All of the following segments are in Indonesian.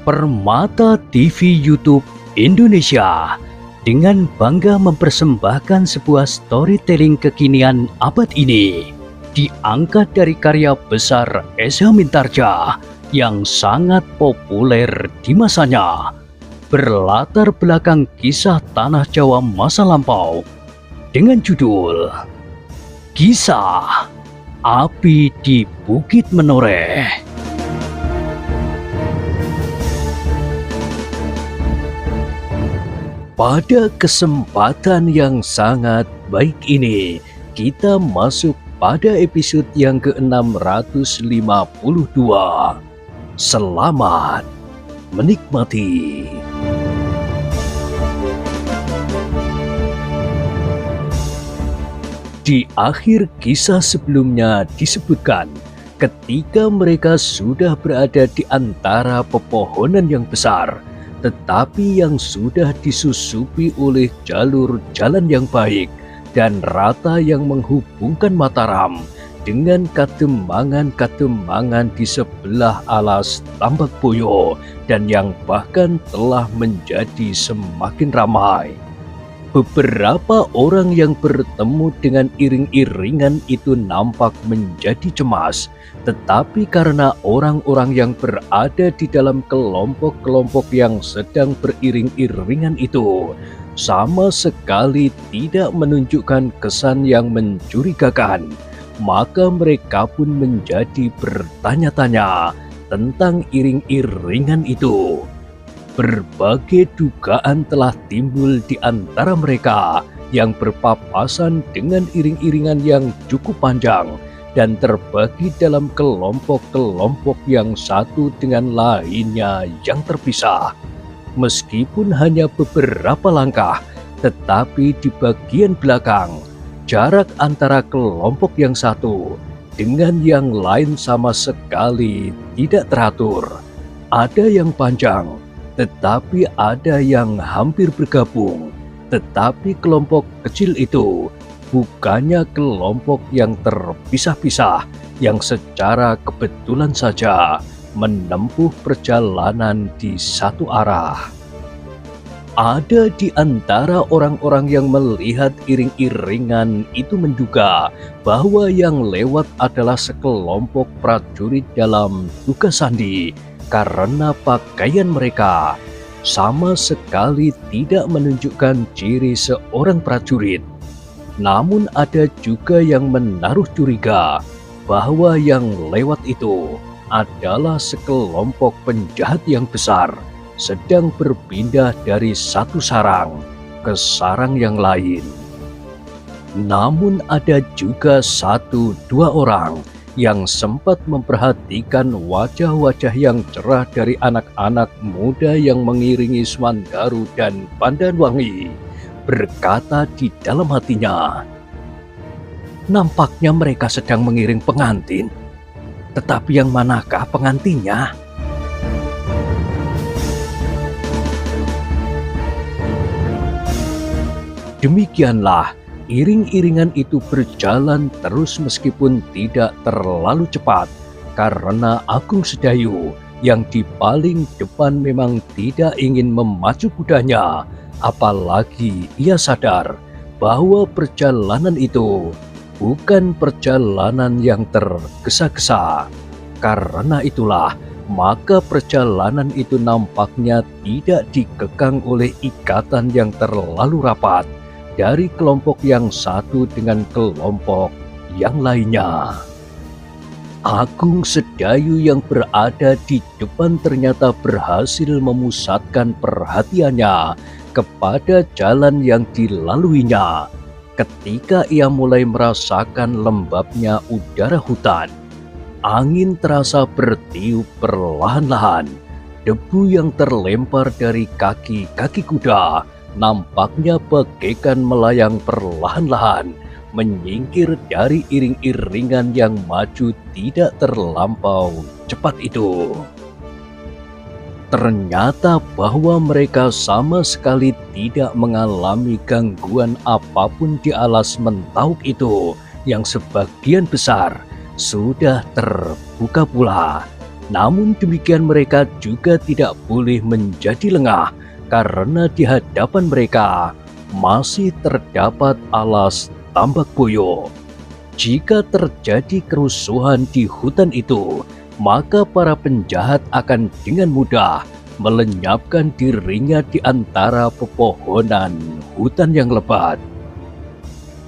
Permata TV YouTube Indonesia dengan bangga mempersembahkan sebuah storytelling kekinian abad ini, diangkat dari karya besar Esa Mintarja yang sangat populer di masanya, berlatar belakang kisah tanah Jawa masa lampau dengan judul Kisah Api di Bukit Menoreh. Pada kesempatan yang sangat baik ini, kita masuk pada episode yang ke-652. Selamat menikmati. Di akhir kisah sebelumnya disebutkan, ketika mereka sudah berada di antara pepohonan yang besar, tetapi yang sudah disusupi oleh jalur jalan yang baik dan rata yang menghubungkan Mataram dengan kademangan-kademangan di sebelah alas Tambak Boyo dan yang bahkan telah menjadi semakin ramai. Beberapa orang yang bertemu dengan iring-iringan itu nampak menjadi cemas, tetapi karena orang-orang yang berada di dalam kelompok-kelompok yang sedang beriring-iringan itu sama sekali tidak menunjukkan kesan yang mencurigakan, maka mereka pun menjadi bertanya-tanya tentang iring-iringan itu. Berbagai dugaan telah timbul di antara mereka yang berpapasan dengan iring-iringan yang cukup panjang dan terbagi dalam kelompok-kelompok yang satu dengan lainnya yang terpisah. Meskipun hanya beberapa langkah, tetapi di bagian belakang, jarak antara kelompok yang satu dengan yang lain sama sekali tidak teratur. Ada yang panjang, tetapi ada yang hampir bergabung. Tetapi kelompok kecil itu bukannya kelompok yang terpisah-pisah, yang secara kebetulan saja menempuh perjalanan di satu arah. Ada di antara orang-orang yang melihat iring-iringan itu menduga bahwa yang lewat adalah sekelompok prajurit dalam tugas sandi, karena pakaian mereka sama sekali tidak menunjukkan ciri seorang prajurit. Namun ada juga yang menaruh curiga bahwa yang lewat itu adalah sekelompok penjahat yang besar, sedang berpindah dari satu sarang ke sarang yang lain. Namun ada juga satu dua orang yang sempat memperhatikan wajah-wajah yang cerah dari anak-anak muda yang mengiringi Swandaru dan Pandanwangi, berkata di dalam hatinya, "Nampaknya mereka sedang mengiring pengantin, tetapi yang manakah pengantinnya?" Demikianlah iring-iringan itu berjalan terus meskipun tidak terlalu cepat, karena Agung Sedayu yang di paling depan memang tidak ingin memacu kudanya, apalagi ia sadar bahwa perjalanan itu bukan perjalanan yang tergesa-gesa. Karena itulah, maka perjalanan itu nampaknya tidak dikekang oleh ikatan yang terlalu rapat dari kelompok yang satu dengan kelompok yang lainnya. Agung Sedayu yang berada di depan ternyata berhasil memusatkan perhatiannya kepada jalan yang dilaluinya. Ketika ia mulai merasakan lembabnya udara hutan, angin terasa bertiup perlahan-lahan. Debu yang terlempar dari kaki-kaki kuda nampaknya bagaikan melayang perlahan-lahan, menyingkir dari iring-iringan yang maju tidak terlampau cepat itu. Ternyata bahwa mereka sama sekali tidak mengalami gangguan apapun di alas Mentauk itu, yang sebagian besar sudah terbuka pula. Namun demikian mereka juga tidak boleh menjadi lengah karena di hadapan mereka masih terdapat alas Tambak Boyo. Jika terjadi kerusuhan di hutan itu, maka para penjahat akan dengan mudah melenyapkan dirinya di antara pepohonan hutan yang lebat.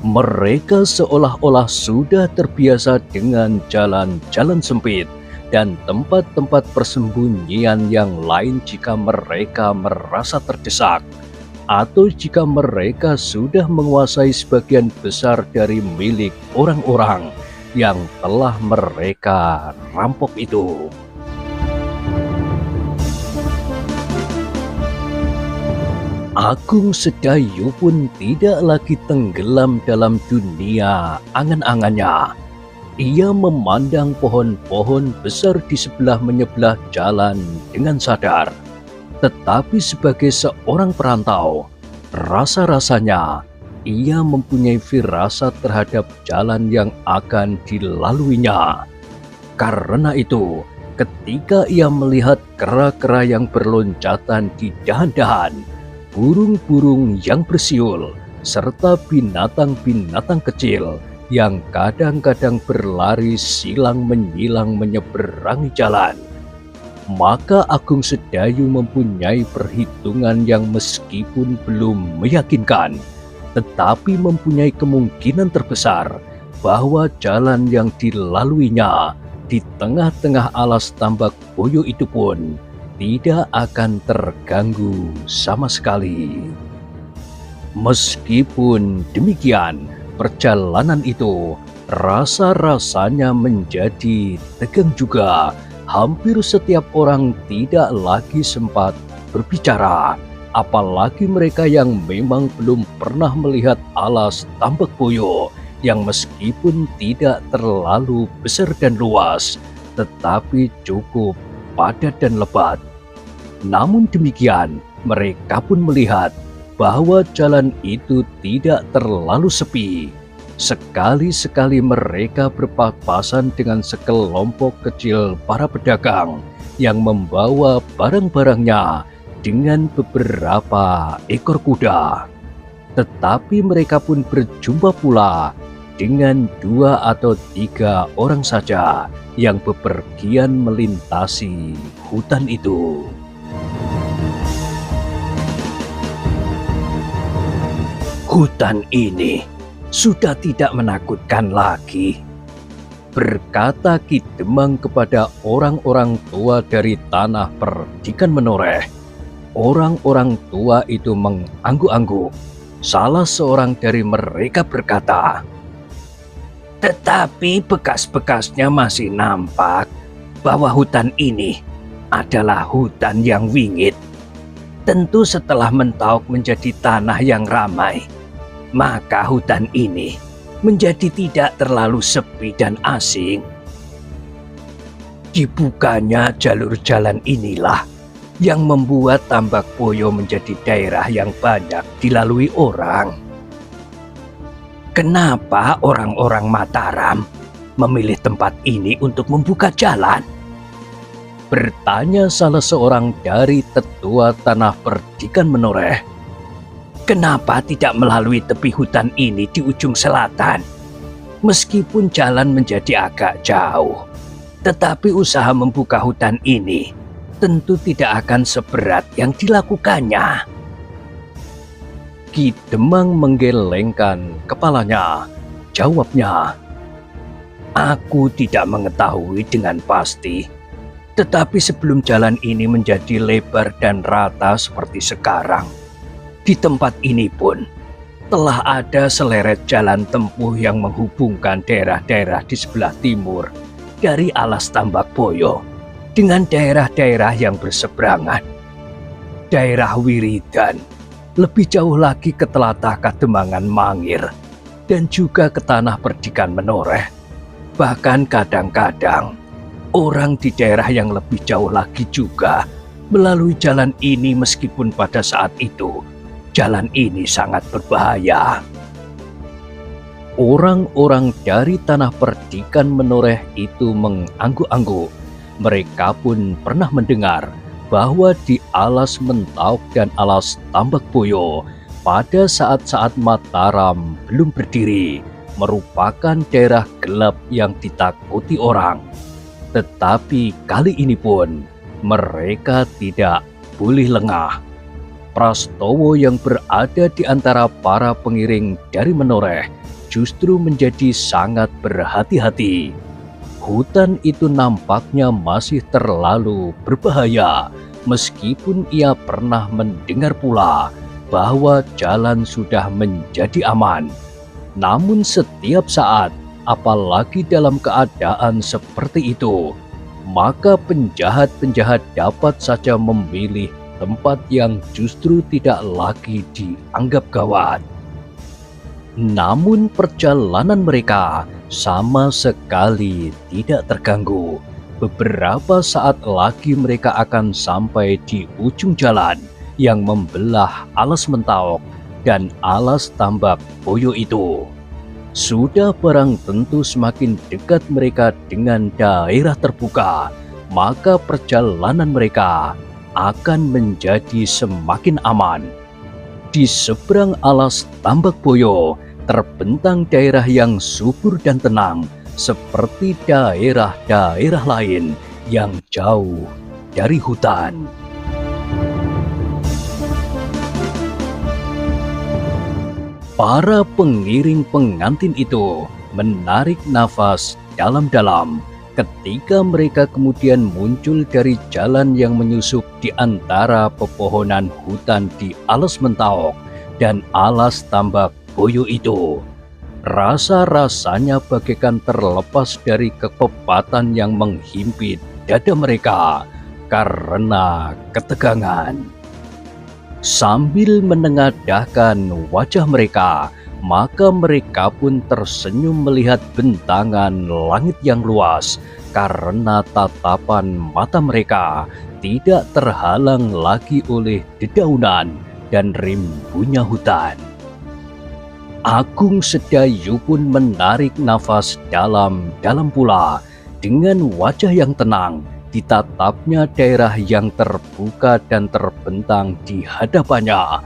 Mereka seolah-olah sudah terbiasa dengan jalan-jalan sempit dan tempat-tempat persembunyian yang lain jika mereka merasa terdesak, atau jika mereka sudah menguasai sebagian besar dari milik orang-orang yang telah mereka rampok itu. Agung Sedayu pun tidak lagi tenggelam dalam dunia angan-angannya. Ia memandang pohon-pohon besar di sebelah menyebelah jalan dengan sadar. Tetapi sebagai seorang perantau, rasa-rasanya ia mempunyai firasat terhadap jalan yang akan dilaluinya. Karena itu, ketika ia melihat kera-kera yang berloncatan di dahan-dahan, burung-burung yang bersiul, serta binatang-binatang kecil yang kadang-kadang berlari silang menyilang menyeberangi jalan, maka Agung Sedayu mempunyai perhitungan yang meskipun belum meyakinkan, tetapi mempunyai kemungkinan terbesar bahwa jalan yang dilaluinya di tengah-tengah alas Tambak Boyo itu pun tidak akan terganggu sama sekali. Meskipun demikian, perjalanan itu rasa-rasanya menjadi tegang juga. Hampir setiap orang tidak lagi sempat berbicara, apalagi mereka yang memang belum pernah melihat alas Tambak Boyo yang meskipun tidak terlalu besar dan luas, tetapi cukup padat dan lebat. Namun demikian, mereka pun melihat bahwa jalan itu tidak terlalu sepi. Sekali-sekali mereka berpapasan dengan sekelompok kecil para pedagang yang membawa barang-barangnya dengan beberapa ekor kuda. Tetapi mereka pun berjumpa pula dengan 2 atau 3 orang saja yang bepergian melintasi hutan itu. Hutan ini sudah tidak menakutkan lagi, berkata Ki Demang kepada orang-orang tua dari tanah Perdikan Menoreh. Orang-orang tua itu mengangguk-angguk. Salah seorang dari mereka berkata, "Tetapi bekas-bekasnya masih nampak bahwa hutan ini adalah hutan yang wingit. Tentu setelah Mentauk menjadi tanah yang ramai, maka hutan ini menjadi tidak terlalu sepi dan asing. Dibukanya jalur jalan inilah yang membuat Tambak Boyo menjadi daerah yang banyak dilalui orang. Kenapa orang-orang Mataram memilih tempat ini untuk membuka jalan?" bertanya salah seorang dari tetua tanah Perdikan Menoreh. "Kenapa tidak melalui tepi hutan ini di ujung selatan? Meskipun jalan menjadi agak jauh, tetapi usaha membuka hutan ini tentu tidak akan seberat yang dilakukannya." Ki Demang menggelengkan kepalanya. Jawabnya, "Aku tidak mengetahui dengan pasti. Tetapi sebelum jalan ini menjadi lebar dan rata seperti sekarang, di tempat ini pun telah ada seleret jalan tempuh yang menghubungkan daerah-daerah di sebelah timur dari alas Tambak Boyo dengan daerah-daerah yang berseberangan. Daerah Wiridan, lebih jauh lagi ke telatah Kademangan Mangir, dan juga ke tanah Perdikan Menoreh. Bahkan kadang-kadang orang di daerah yang lebih jauh lagi juga melalui jalan ini meskipun pada saat itu jalan ini sangat berbahaya." Orang-orang dari tanah Perdikan Menoreh itu mengangguk-angguk. Mereka pun pernah mendengar bahwa di alas Mentauk dan alas Tambak Boyo pada saat-saat Mataram belum berdiri merupakan daerah gelap yang ditakuti orang. Tetapi kali ini pun mereka tidak boleh lengah. Prastowo yang berada di antara para pengiring dari Menoreh justru menjadi sangat berhati-hati. Hutan itu nampaknya masih terlalu berbahaya, meskipun ia pernah mendengar pula bahwa jalan sudah menjadi aman. Namun setiap saat, apalagi dalam keadaan seperti itu, maka penjahat-penjahat dapat saja memilih tempat yang justru tidak lagi dianggap gawat. Namun perjalanan mereka sama sekali tidak terganggu. Beberapa saat lagi mereka akan sampai di ujung jalan yang membelah alas Mentauk dan alas Tambak Boyo itu. Sudah barang tentu semakin dekat mereka dengan daerah terbuka, maka perjalanan mereka akan menjadi semakin aman. Di seberang alas Tambak Boyo terbentang daerah yang subur dan tenang, seperti daerah-daerah lain yang jauh dari hutan. Para pengiring pengantin itu menarik nafas dalam-dalam ketika mereka kemudian muncul dari jalan yang menyusup di antara pepohonan hutan di alas Mentauk dan alas Tambak Boyo itu. Rasa-rasanya bagaikan terlepas dari kekepatan yang menghimpit dada mereka karena ketegangan. Sambil menengadahkan wajah mereka, maka mereka pun tersenyum melihat bentangan langit yang luas karena tatapan mata mereka tidak terhalang lagi oleh dedaunan dan rimbunya hutan. Agung Sedayu pun menarik nafas dalam-dalam pula. Dengan wajah yang tenang, ditatapnya daerah yang terbuka dan terbentang di hadapannya.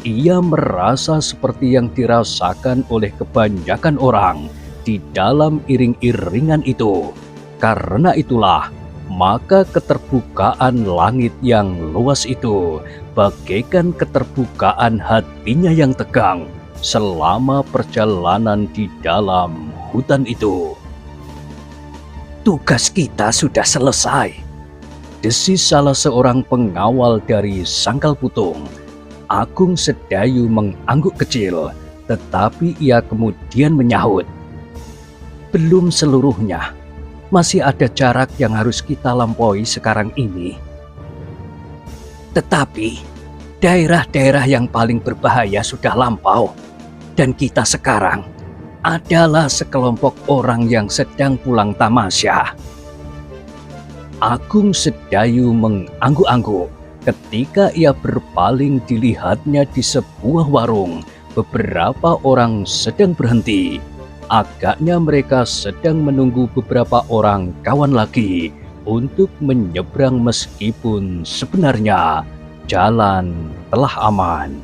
Ia merasa seperti yang dirasakan oleh kebanyakan orang di dalam iring-iringan itu. Karena itulah, maka keterbukaan langit yang luas itu bagaikan keterbukaan hatinya yang tegang selama perjalanan di dalam hutan itu. "Tugas kita sudah selesai," desis salah seorang pengawal dari Sangkal Putung. Agung Sedayu mengangguk kecil, tetapi ia kemudian menyahut, "Belum seluruhnya. Masih ada jarak yang harus kita lampaui sekarang ini. Tetapi daerah-daerah yang paling berbahaya sudah lampau. Dan kita sekarang adalah sekelompok orang yang sedang pulang tamasya." Agung Sedayu mengangguk-angguk ketika ia berpaling. Dilihatnya di sebuah warung beberapa orang sedang berhenti. Agaknya mereka sedang menunggu beberapa orang kawan lagi untuk menyeberang meskipun sebenarnya jalan telah aman.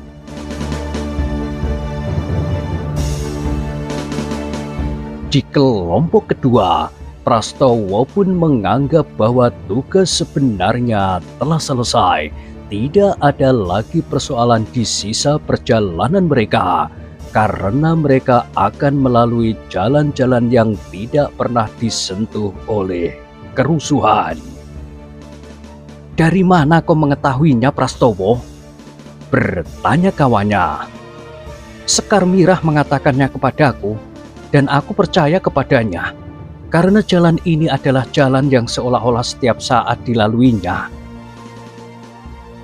Di kelompok kedua, Prastowo pun menganggap bahwa tugas sebenarnya telah selesai. Tidak ada lagi persoalan di sisa perjalanan mereka, karena mereka akan melalui jalan-jalan yang tidak pernah disentuh oleh kerusuhan. "Dari mana kau mengetahuinya, Prastowo?" bertanya kawannya. "Sekar Mirah mengatakannya kepadaku, dan aku percaya kepadanya, karena jalan ini adalah jalan yang seolah-olah setiap saat dilaluinya."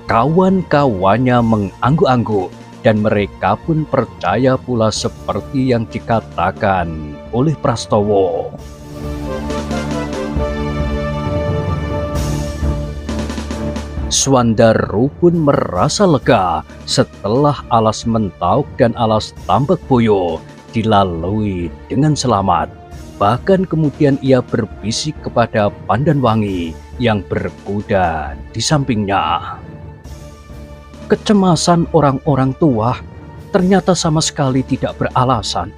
Kawan-kawannya mengangguk-angguk, dan mereka pun percaya pula seperti yang dikatakan oleh Prastowo. Swandaru pun merasa lega setelah alas Mentauk dan alas Tambak Boyo dilalui dengan selamat. Bahkan kemudian ia berbisik kepada Pandanwangi yang berkuda di sampingnya. Kecemasan orang-orang tua ternyata sama sekali tidak beralasan.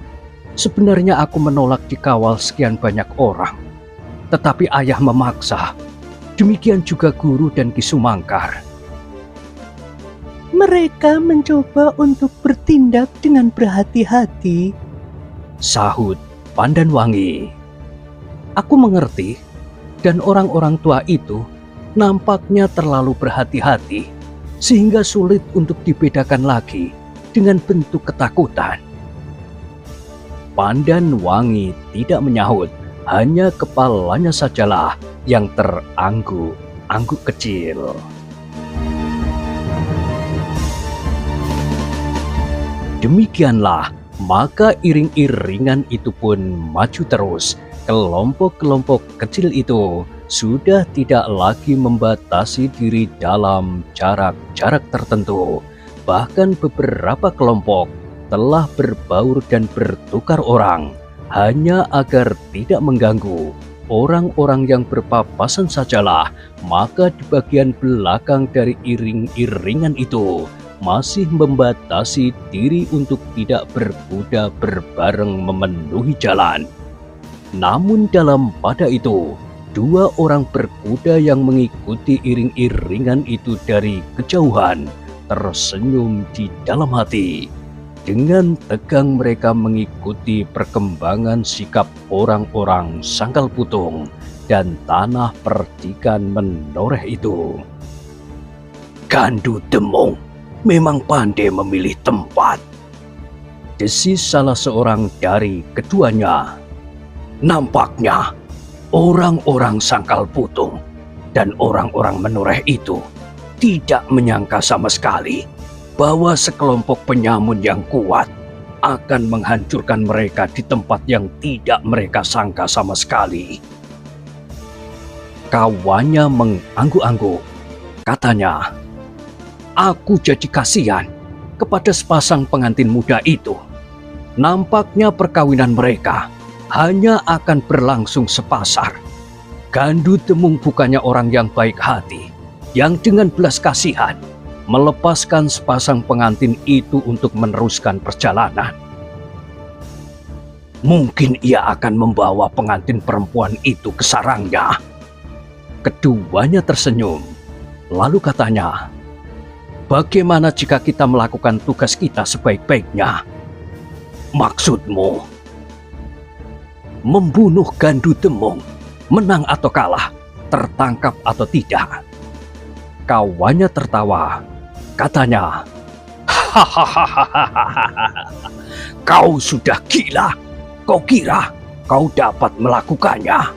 Sebenarnya aku menolak dikawal sekian banyak orang, tetapi ayah memaksa. Demikian juga guru dan Ki Sumangkar. Mereka mencoba untuk bertindak dengan berhati-hati, sahut Pandanwangi. Aku mengerti, dan orang-orang tua itu nampaknya terlalu berhati-hati, sehingga sulit untuk dibedakan lagi dengan bentuk ketakutan. Pandanwangi tidak menyahut, hanya kepalanya sajalah yang terangguk-angguk kecil. Demikianlah, maka iring-iringan itu pun maju terus. Kelompok-kelompok kecil itu sudah tidak lagi membatasi diri dalam jarak-jarak tertentu. Bahkan beberapa kelompok telah berbaur dan bertukar orang, hanya agar tidak mengganggu orang-orang yang berpapasan sajalah. Maka di bagian belakang dari iring-iringan itu masih membatasi diri untuk tidak berkuda berbareng memenuhi jalan. Namun dalam pada itu, dua orang berkuda yang mengikuti iring-iringan itu dari kejauhan tersenyum di dalam hati. Dengan tegang mereka mengikuti perkembangan sikap orang-orang Sangkal Putung dan tanah perdikan menoreh itu. Gandu Demung memang pandai memilih tempat, desis salah seorang dari keduanya. Nampaknya orang-orang Sangkal Putung dan orang-orang menoreh itu tidak menyangka sama sekali bahwa sekelompok penyamun yang kuat akan menghancurkan mereka di tempat yang tidak mereka sangka sama sekali. Kawannya mengangguk-angguk. Katanya, "Aku jadi kasihan kepada sepasang pengantin muda itu. Nampaknya perkawinan mereka hanya akan berlangsung sepasar. Gandu Demung bukannya orang yang baik hati, yang dengan belas kasihan melepaskan sepasang pengantin itu untuk meneruskan perjalanan. Mungkin ia akan membawa pengantin perempuan itu ke sarangnya." Keduanya tersenyum, lalu katanya, "Bagaimana jika kita melakukan tugas kita sebaik-baiknya?" "Maksudmu membunuh Gandu Demung, menang atau kalah, tertangkap atau tidak?" Kawannya tertawa. Katanya, "Hahaha, kau sudah gila. Kau kira kau dapat melakukannya?"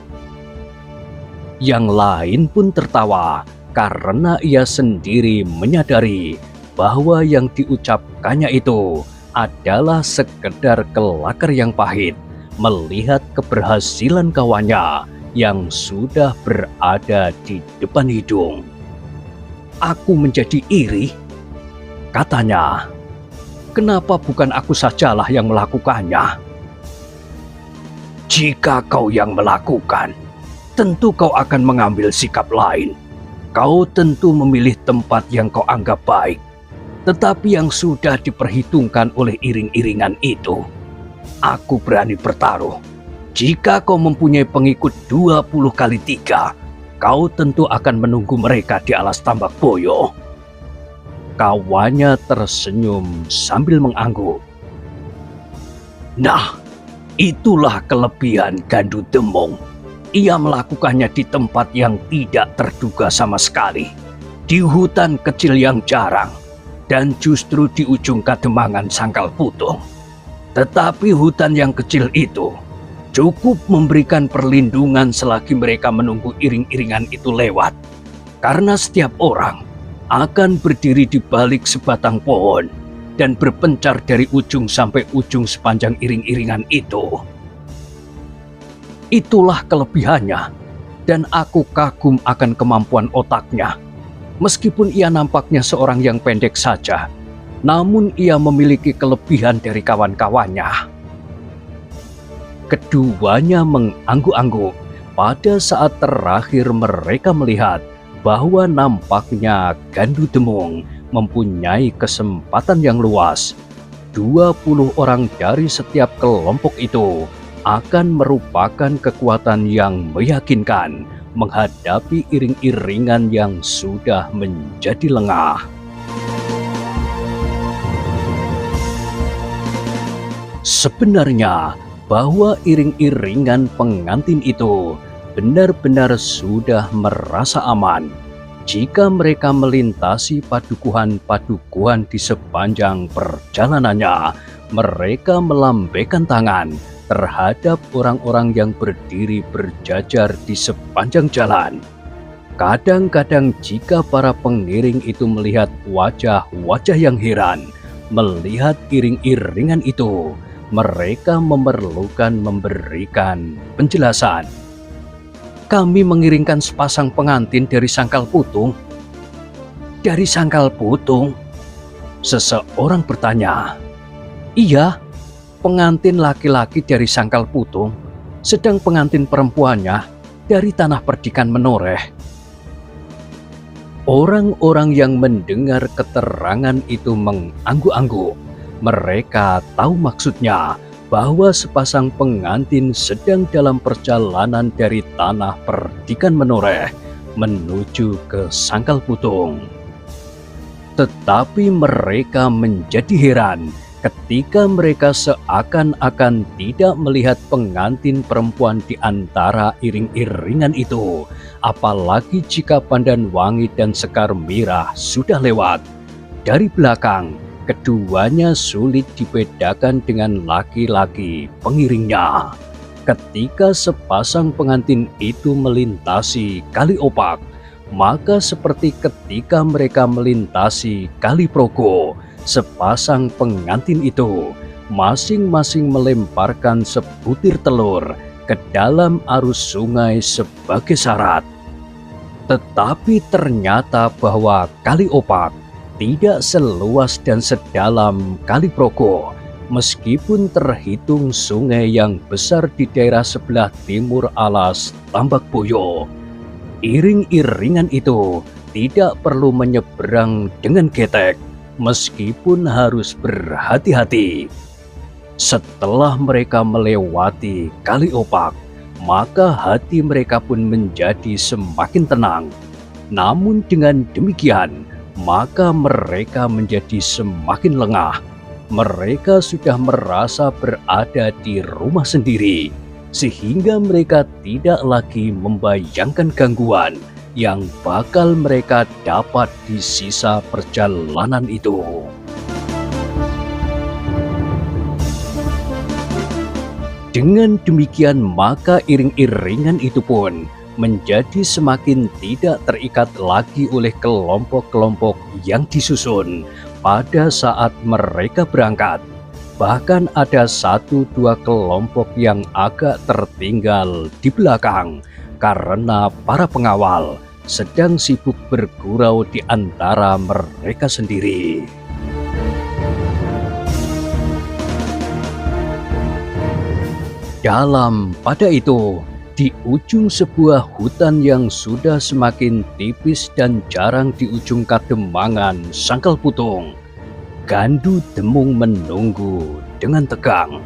Yang lain pun tertawa karena ia sendiri menyadari bahwa yang diucapkannya itu adalah sekedar kelakar yang pahit melihat keberhasilan kawannya yang sudah berada di depan hidung. "Aku menjadi iri," katanya. "Kenapa bukan aku sajalah yang melakukannya?" "Jika kau yang melakukan, tentu kau akan mengambil sikap lain. Kau tentu memilih tempat yang kau anggap baik, tetapi yang sudah diperhitungkan oleh iring-iringan itu. Aku berani bertaruh, jika kau mempunyai pengikut 20 kali 3, kau tentu akan menunggu mereka di alas Tambak Boyo." Kawannya tersenyum sambil mengangguk. "Nah, itulah kelebihan Gandu Demung. Ia melakukannya di tempat yang tidak terduga sama sekali, di hutan kecil yang jarang, dan justru di ujung kademangan Sangkal Putung. Tetapi hutan yang kecil itu cukup memberikan perlindungan selagi mereka menunggu iring-iringan itu lewat, karena setiap orang akan berdiri di balik sebatang pohon dan berpencar dari ujung sampai ujung sepanjang iring-iringan itu. Itulah kelebihannya, dan aku kagum akan kemampuan otaknya. Meskipun ia nampaknya seorang yang pendek saja, namun ia memiliki kelebihan dari kawan-kawannya." Keduanya mengangguk-angguk, pada saat terakhir mereka melihat bahwa nampaknya Gandu Demung mempunyai kesempatan yang luas. 20 orang dari setiap kelompok itu akan merupakan kekuatan yang meyakinkan menghadapi iring-iringan yang sudah menjadi lengah. Sebenarnya bahwa iring-iringan pengantin itu benar-benar sudah merasa aman jika mereka melintasi padukuhan-padukuhan di sepanjang perjalanannya. Mereka melambaikan tangan terhadap orang-orang yang berdiri berjajar di sepanjang jalan. Kadang-kadang jika para pengiring itu melihat wajah-wajah yang heran melihat iring-iringan itu, mereka memerlukan memberikan penjelasan. Kami mengiringkan sepasang pengantin dari Sangkal Putung. Dari Sangkal Putung? Seseorang bertanya. Iya, pengantin laki-laki dari Sangkal Putung, sedang pengantin perempuannya dari Tanah Perdikan Menoreh. Orang-orang yang mendengar keterangan itu mengangguk-angguk. Mereka tahu maksudnya bahwa sepasang pengantin sedang dalam perjalanan dari Tanah Perdikan Menoreh menuju ke Sangkal Putung. Tetapi mereka menjadi heran ketika mereka seakan-akan tidak melihat pengantin perempuan di antara iring-iringan itu, apalagi jika Pandan Wangi dan Sekar Mirah sudah lewat. Dari belakang, keduanya sulit dibedakan dengan laki-laki pengiringnya. Ketika sepasang pengantin itu melintasi Kali Opak, maka seperti ketika mereka melintasi Kali Progo, sepasang pengantin itu masing-masing melemparkan sebutir telur ke dalam arus sungai sebagai syarat. Tetapi ternyata bahwa Kali Opak tidak seluas dan sedalam Kali Progo, meskipun terhitung sungai yang besar di daerah sebelah timur alas Tambak Boyo. Iring-iringan itu tidak perlu menyeberang dengan getek, meskipun harus berhati-hati. Setelah mereka melewati Kali Opak, maka hati mereka pun menjadi semakin tenang. Namun dengan demikian, maka mereka menjadi semakin lengah. Mereka sudah merasa berada di rumah sendiri, sehingga mereka tidak lagi membayangkan gangguan yang bakal mereka dapat di sisa perjalanan itu. Dengan demikian, maka iring-iringan itu pun menjadi semakin tidak terikat lagi oleh kelompok-kelompok yang disusun pada saat mereka berangkat. Bahkan ada 1-2 kelompok yang agak tertinggal di belakang karena para pengawal sedang sibuk bergurau di antara mereka sendiri. Pada itu, di ujung sebuah hutan yang sudah semakin tipis dan jarang di ujung kademangan Sangkal Putung, Gandu Demung menunggu dengan tegang.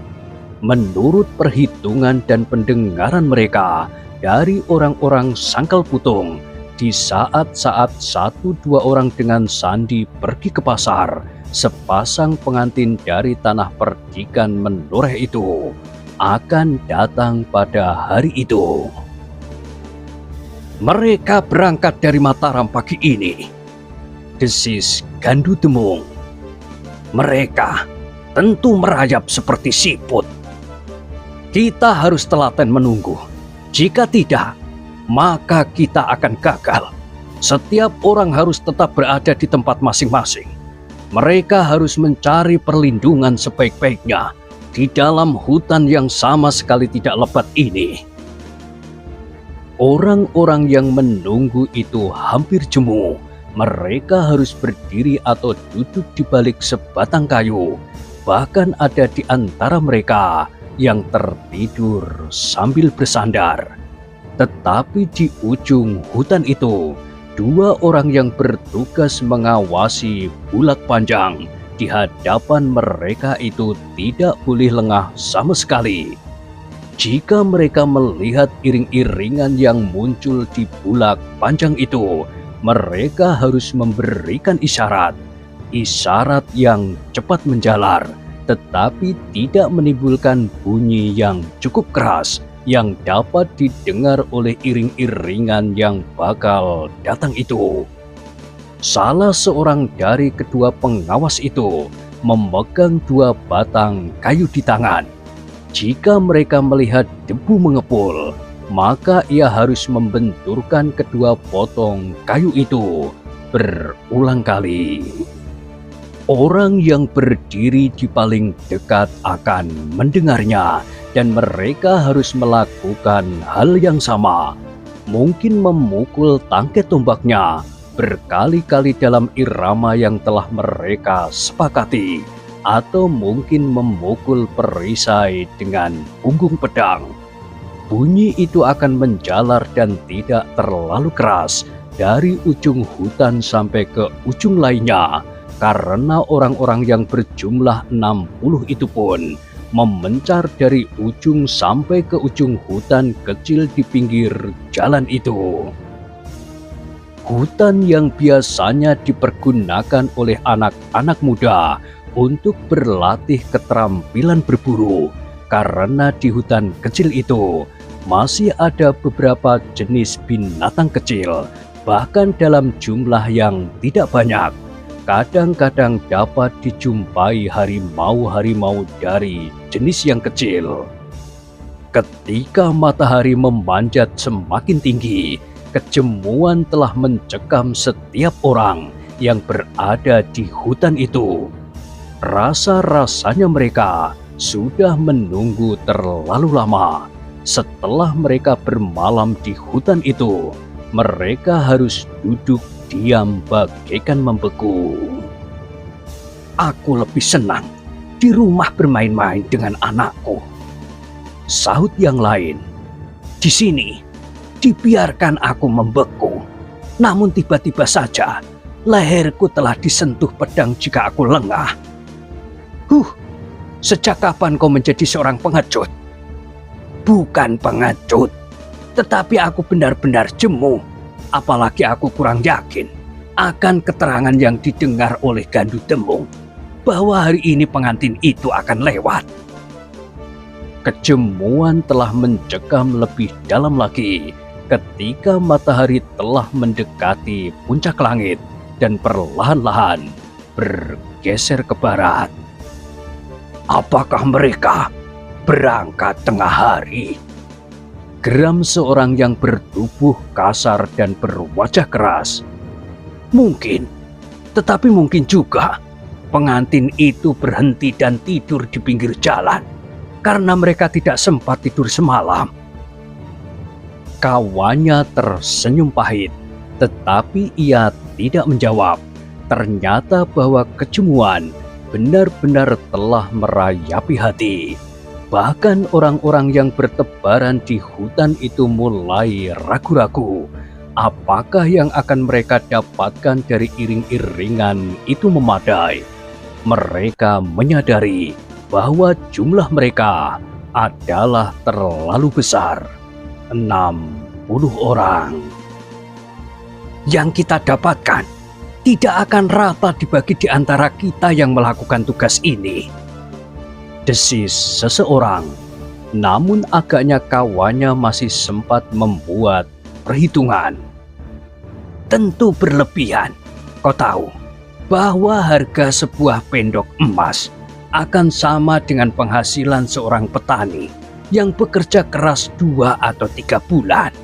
Menurut perhitungan dan pendengaran mereka dari orang-orang Sangkal Putung, di saat-saat 1-2 orang dengan sandi pergi ke pasar, sepasang pengantin dari Tanah Perdikan Menoreh itu akan datang pada hari itu. Mereka berangkat dari Mataram pagi ini, desis Gandu Demung. Mereka tentu merayap seperti siput. Kita harus telaten menunggu. Jika tidak, maka kita akan gagal. Setiap orang harus tetap berada di tempat masing-masing. Mereka harus mencari perlindungan sebaik-baiknya di dalam hutan yang sama sekali tidak lebat ini. Orang-orang yang menunggu itu hampir jemu. Mereka harus berdiri atau duduk di balik sebatang kayu. Bahkan ada di antara mereka yang tertidur sambil bersandar. Tetapi di ujung hutan itu, dua orang yang bertugas mengawasi bulak panjang di hadapan mereka itu tidak boleh lengah sama sekali. Jika mereka melihat iring-iringan yang muncul di bulak panjang itu, mereka harus memberikan isyarat yang cepat menjalar, tetapi tidak menimbulkan bunyi yang cukup keras yang dapat didengar oleh iring-iringan yang bakal datang itu. Salah seorang dari kedua pengawas itu memegang dua batang kayu di tangan. Jika mereka melihat debu mengepul, maka ia harus membenturkan kedua potong kayu itu berulang kali. Orang yang berdiri di paling dekat akan mendengarnya, dan mereka harus melakukan hal yang sama. Mungkin memukul tangkai tombaknya berkali-kali dalam irama yang telah mereka sepakati, atau mungkin memukul perisai dengan punggung pedang. Bunyi itu akan menjalar dan tidak terlalu keras dari ujung hutan sampai ke ujung lainnya, karena orang-orang yang berjumlah 60 itu pun memencar dari ujung sampai ke ujung hutan kecil di pinggir jalan itu. Hutan yang biasanya dipergunakan oleh anak-anak muda untuk berlatih keterampilan berburu, karena di hutan kecil itu masih ada beberapa jenis binatang kecil, bahkan dalam jumlah yang tidak banyak. Kadang-kadang dapat dijumpai harimau-harimau dari jenis yang kecil. Ketika matahari memanjat semakin tinggi, kejemuan telah mencekam setiap orang yang berada di hutan itu. Rasa-rasanya mereka sudah menunggu terlalu lama. Setelah mereka bermalam di hutan itu, mereka harus duduk diam bagaikan membeku. "Aku lebih senang di rumah bermain-main dengan anakku," sahut yang lain. "Di sini dibiarkan aku membeku, namun tiba-tiba saja leherku telah disentuh pedang jika aku lengah. Sejak kapan kau menjadi seorang pengecut?" "Bukan pengecut, tetapi aku benar-benar jemu. Apalagi aku kurang yakin akan keterangan yang didengar oleh Gandu Demung bahwa hari ini pengantin itu akan lewat." Kejemuan telah mencekam lebih dalam lagi ketika matahari telah mendekati puncak langit dan perlahan-lahan bergeser ke barat. "Apakah mereka berangkat tengah hari?" geram seorang yang bertubuh kasar dan berwajah keras. "Mungkin, tetapi mungkin juga pengantin itu berhenti dan tidur di pinggir jalan karena mereka tidak sempat tidur semalam." Kawannya tersenyum pahit, tetapi ia tidak menjawab. Ternyata bahwa kejemuan benar-benar telah merayapi hati. Bahkan orang-orang yang bertebaran di hutan itu mulai ragu-ragu apakah yang akan mereka dapatkan dari iring-iringan itu memadai. Mereka menyadari bahwa jumlah mereka adalah terlalu besar, 60 orang. "Yang kita dapatkan tidak akan rata dibagi di antara kita yang melakukan tugas ini," desis seseorang. Namun agaknya kawannya masih sempat membuat perhitungan. "Tentu berlebihan. Kau tahu bahwa harga sebuah pendok emas akan sama dengan penghasilan seorang petani yang bekerja keras 2 atau 3 bulan.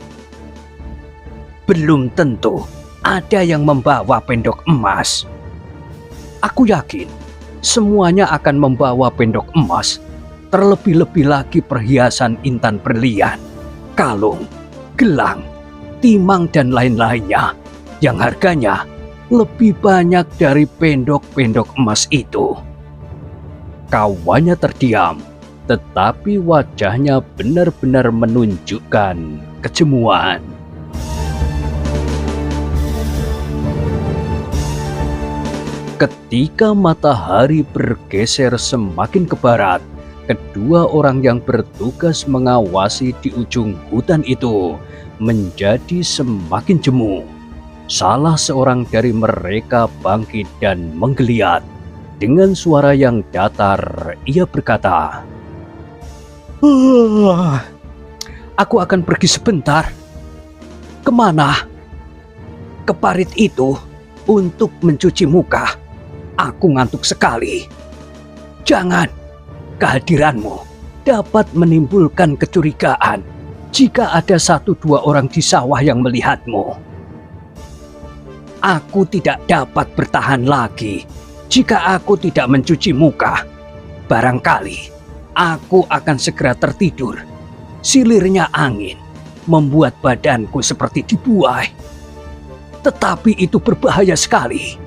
Belum tentu ada yang membawa pendok emas. Aku yakin semuanya akan membawa pendok emas, terlebih-lebih lagi perhiasan intan berlian, kalung, gelang, timang dan lain-lainnya yang harganya lebih banyak dari pendok-pendok emas itu." Kawannya terdiam, tetapi wajahnya benar-benar menunjukkan kejemuan. Ketika matahari bergeser semakin ke barat, kedua orang yang bertugas mengawasi di ujung hutan itu menjadi semakin jemu. Salah seorang dari mereka bangkit dan menggeliat. Dengan suara yang datar, ia berkata, "Aku akan pergi sebentar." "Kemana?" "Ke parit itu untuk mencuci muka. Aku ngantuk sekali." "Jangan, kehadiranmu dapat menimbulkan kecurigaan jika ada 1-2 orang di sawah yang melihatmu." "Aku tidak dapat bertahan lagi jika aku tidak mencuci muka. Barangkali aku akan segera tertidur. Silirnya angin membuat badanku seperti dibuai. Tetapi itu berbahaya sekali."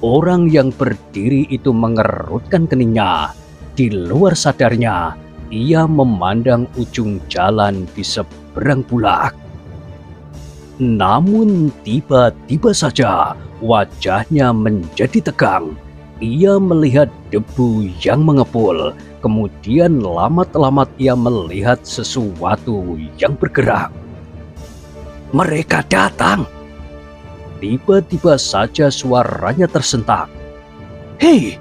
Orang yang berdiri itu mengerutkan keningnya. Di luar sadarnya, ia memandang ujung jalan di seberang bulak. Namun tiba-tiba saja wajahnya menjadi tegang. Ia melihat debu yang mengepul. Kemudian lamat-lamat ia melihat sesuatu yang bergerak. "Mereka datang!" Tiba-tiba saja suaranya tersentak. "Hei!"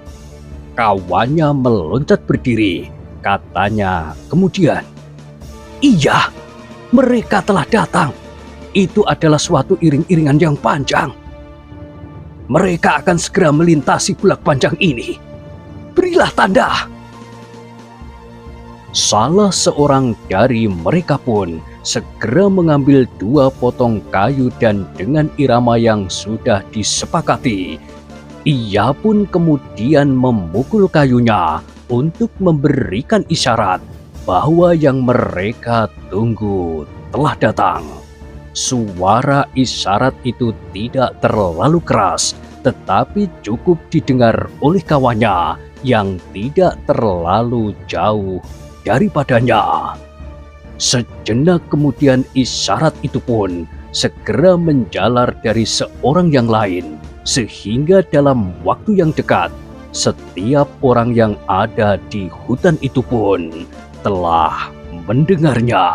Kawannya meloncat berdiri. Katanya kemudian, "Iya, mereka telah datang. Itu adalah suatu iring-iringan yang panjang. Mereka akan segera melintasi bulak panjang ini. Berilah tanda." Salah seorang dari mereka pun segera mengambil 2 potong kayu dan dengan irama yang sudah disepakati, ia pun kemudian memukul kayunya untuk memberikan isyarat bahwa yang mereka tunggu telah datang. Suara isyarat itu tidak terlalu keras, tetapi cukup didengar oleh kawannya yang tidak terlalu jauh daripadanya. Sejenak kemudian isyarat itu pun segera menjalar dari seorang yang lain, sehingga dalam waktu yang dekat setiap orang yang ada di hutan itu pun telah mendengarnya.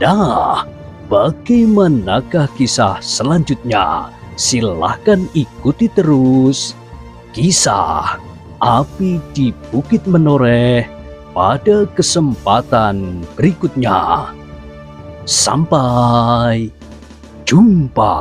Nah, bagaimanakah kisah selanjutnya? Silahkan ikuti terus kisah Api di Bukit Menoreh pada kesempatan berikutnya. Sampai jumpa.